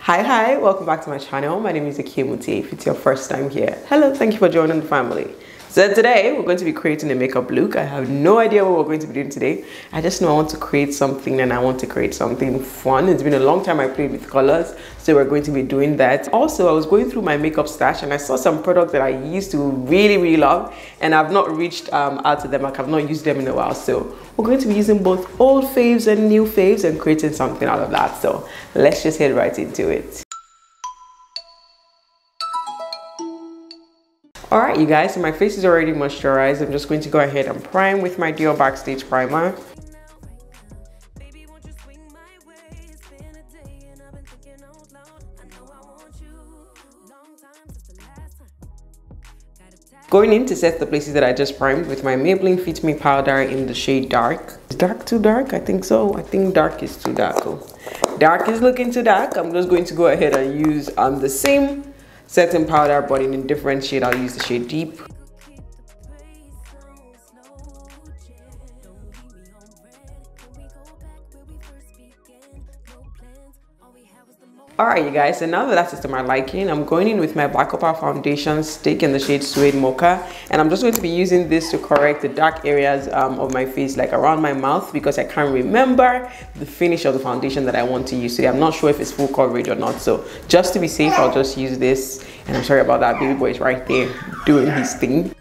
Hi, welcome back to my channel. My name is Okemute. If it's your first time here, hello, thank you for joining the family. So today we're going to be creating a makeup look. I have no idea what we're going to be doing today. I just know I want to create something and I want to create something fun. It's been a long time I played with colors, so we're going to be doing that. Also, I was going through my makeup stash and I saw some products that I used to really love, and I've not reached out to them. Like, I've not used them in a while, so we're going to be using both old faves and new faves and creating something out of that. So let's just head right into it. Alright you guys, so my face is already moisturized. I'm just going to go ahead and prime with my Dior Backstage primer. Going in to set the places that I just primed with my Maybelline Fit Me powder in the shade Dark. Is dark too dark? I think so. I think dark is too dark. Oh. Dark is looking too dark. I'm just going to go ahead and use the same setting powder but in a different shade. I'll use the shade Deep. Alright you guys, so now that that's to my liking, I'm going in with my Black Opal foundation stick in the shade Suede Mocha, and I'm just going to be using this to correct the dark areas of my face, like around my mouth, because I can't remember the finish of the foundation that I want to use today. I'm not sure if it's full coverage or not, so just to be safe I'll just use this. And I'm sorry about that, baby boy is right there doing his thing.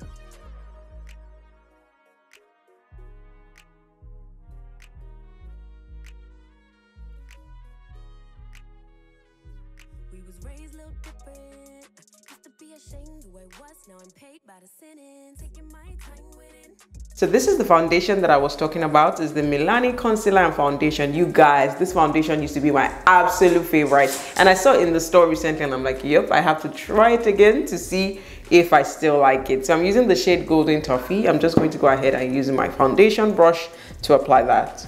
So this is the foundation that I was talking about. Is the Milani concealer and foundation. You guys, this foundation used to be my absolute favorite, and I saw it in the store recently and I'm like, yep, I have to try it again to see if I still like it. So I'm using the shade Golden Toffee. I'm just going to go ahead and use my foundation brush to apply that.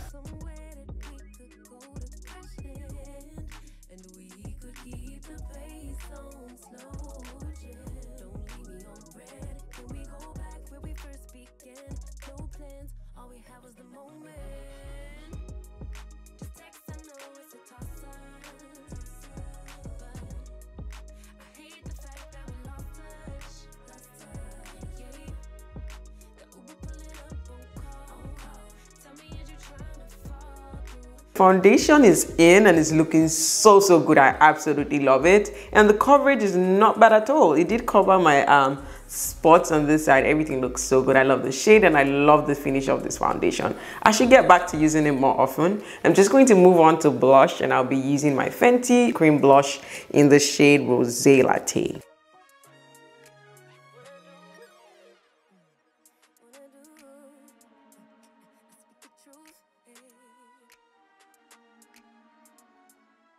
Foundation is in and it's looking so good. I absolutely love it, and the coverage is not bad at all. It did cover my spots on this side. Everything looks so good. I love the shade and I love the finish of this foundation. I should get back to using it more often. I'm just going to move on to blush, and I'll be using my Fenty cream blush in the shade Rosé Latte.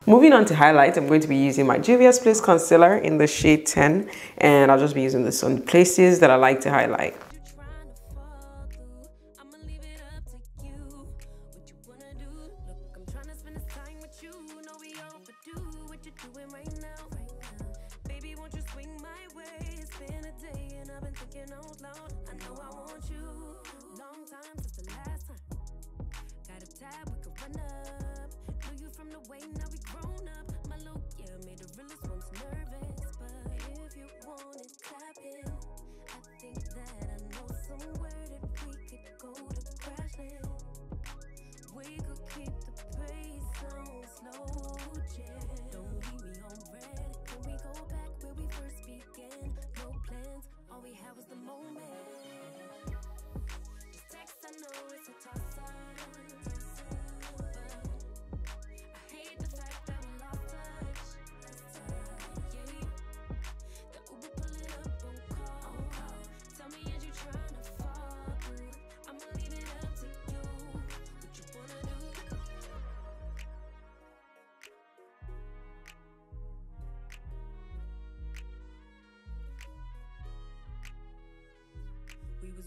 Moving on to highlight, I'm going to be using my Juvia's Place Concealer in the shade 10, and I'll just be using this on places that I like to highlight.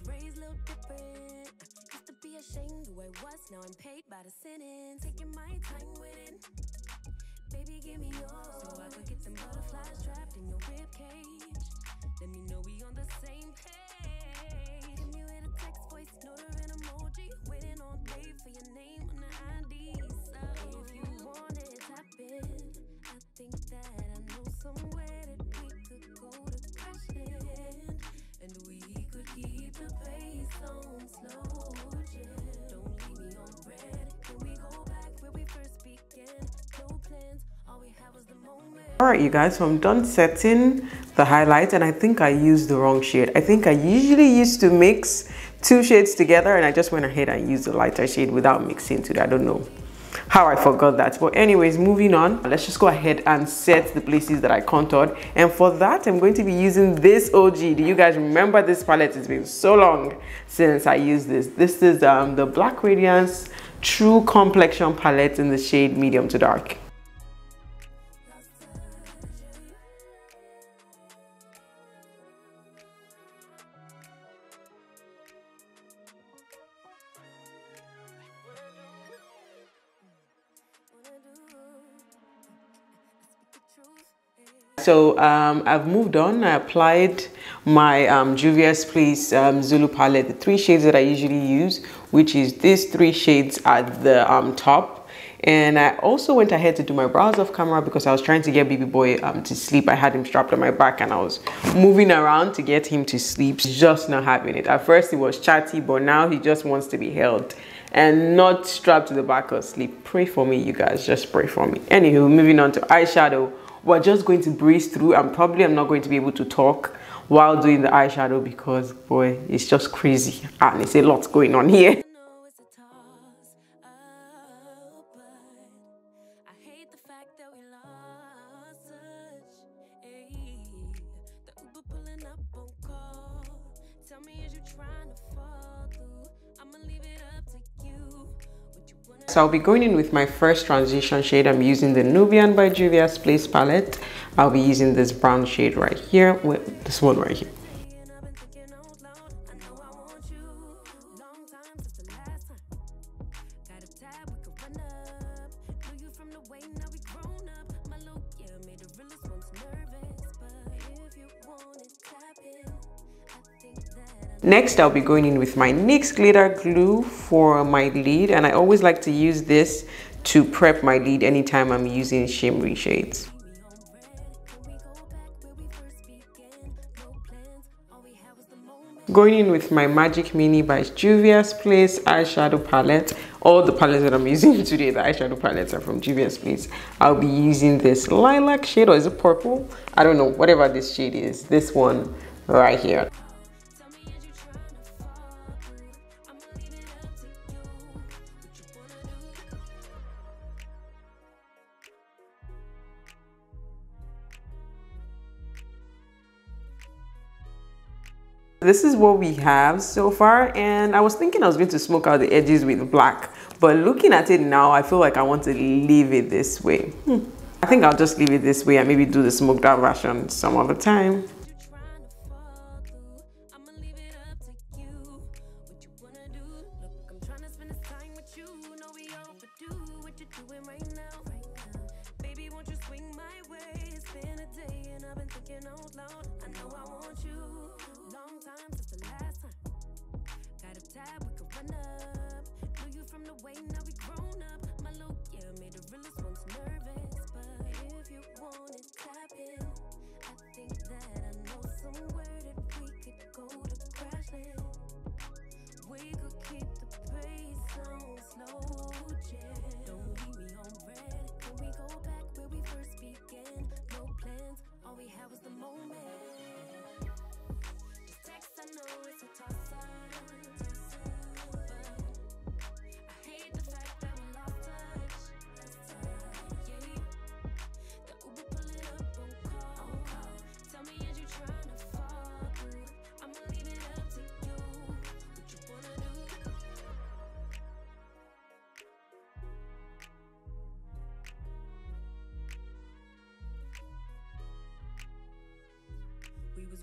Raised little different. Used to be ashamed who I was, now I'm paid by the sentence. Taking my time with it. Baby, give me yours, so I could get them butterflies trapped in your rib cage. Let me know we on the same page. Give me with a text, voice note, or an emoji. Waiting all day for your name on the ID. So if you want it, tap in. I think slow jam. Don't leave me on red. Can we go back where we first began? No plans, all we had was the moment. Alright you guys, so I'm done setting the highlight and I think I used the wrong shade. I think I usually used to mix two shades together and I just went ahead and used the lighter shade without mixing to that. I don't know how I forgot that. But anyways, moving on, let's just go ahead and set the places that I contoured. And for that, I'm going to be using this OG. Do you guys remember this palette? It's been so long since I used this. This is the Black Radiance True Complexion palette in the shade medium to dark. So I've moved on. I applied my Juvia's Place Zulu palette, the three shades that I usually use, which is these three shades at the top. And I also went ahead to do my brows off camera because I was trying to get baby boy to sleep. I had him strapped on my back and I was moving around to get him to sleep. He's just not having it. At first he was chatty, but now he just wants to be held and not strapped to the back or sleep. Pray for me, you guys, just pray for me. Anywho, moving on to eyeshadow. We're just going to breeze through and probably I'm not going to be able to talk while doing the eyeshadow because boy, it's just crazy and it's a lot going on here. So I'll be going in with my first transition shade. I'm using the Nubian by Juvia's Place palette. I'll be using this brown shade right here with this one right here. Next, I'll be going in with my NYX glitter glue for my lid, and I always like to use this to prep my lid anytime I'm using shimmery shades. Going in with my Magic Mini by Juvia's Place eyeshadow palette. All the palettes that I'm using today, the eyeshadow palettes are from Juvia's Place. I'll be using this lilac shade, or is it purple? I don't know, whatever this shade is. This one right here. This is what we have so far, and I was thinking I was going to smoke out the edges with black, but looking at it now, I feel like I want to leave it this way. I think I'll just leave it this way and maybe do the smoked out version some other time.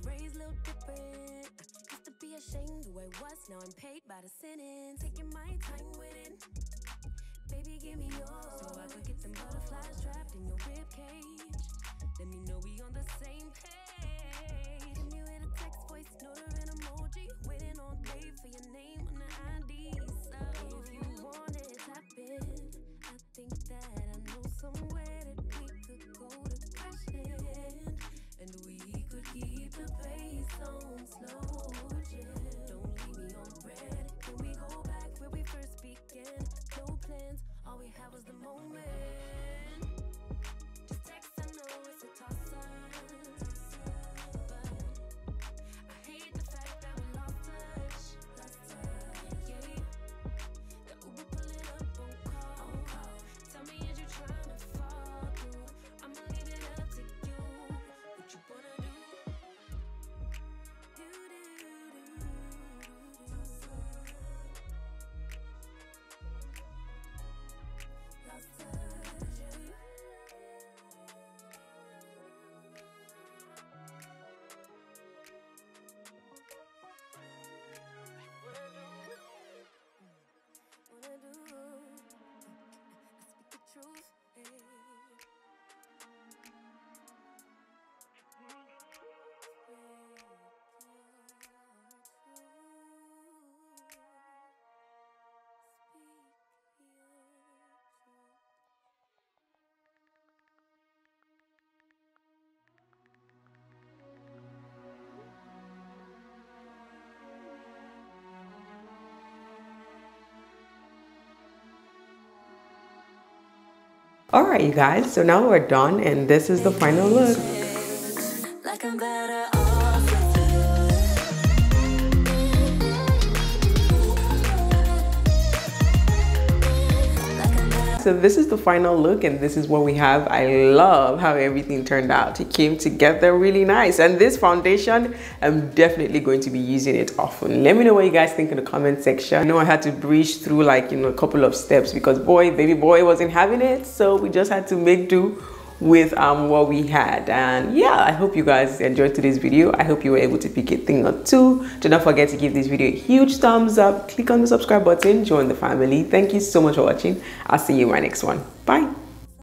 Raised a little different. Used to be ashamed who I was, now I'm paid by the sentence. Taking my time with it. Baby, give me yours, so I could get them butterflies trapped in your rib cage. Let me know we on the same page. Hit me with a text, voice note or an emoji. Waiting all day for your name on the ID. So if you want it, tap in. I think that I know somewhere that we could go to crash land. And we could keep the pace on slow jam. Don't leave me on red. All right, you guys, so now we're done and this is the final look. Like I'm better off with So this is the final look and this is what we have. I love how everything turned out. It came together really nice. And this foundation, I'm definitely going to be using it often. Let me know what you guys think in the comment section. I know I had to breeze through like, you know, a couple of steps because baby boy wasn't having it. So we just had to make do with what we had. And yeah, I hope you guys enjoyed today's video. I hope you were able to pick a thing or two. Do not forget to give this video a huge thumbs up, click on the subscribe button, join the family. Thank you so much for watching. I'll see you in my next one. Bye.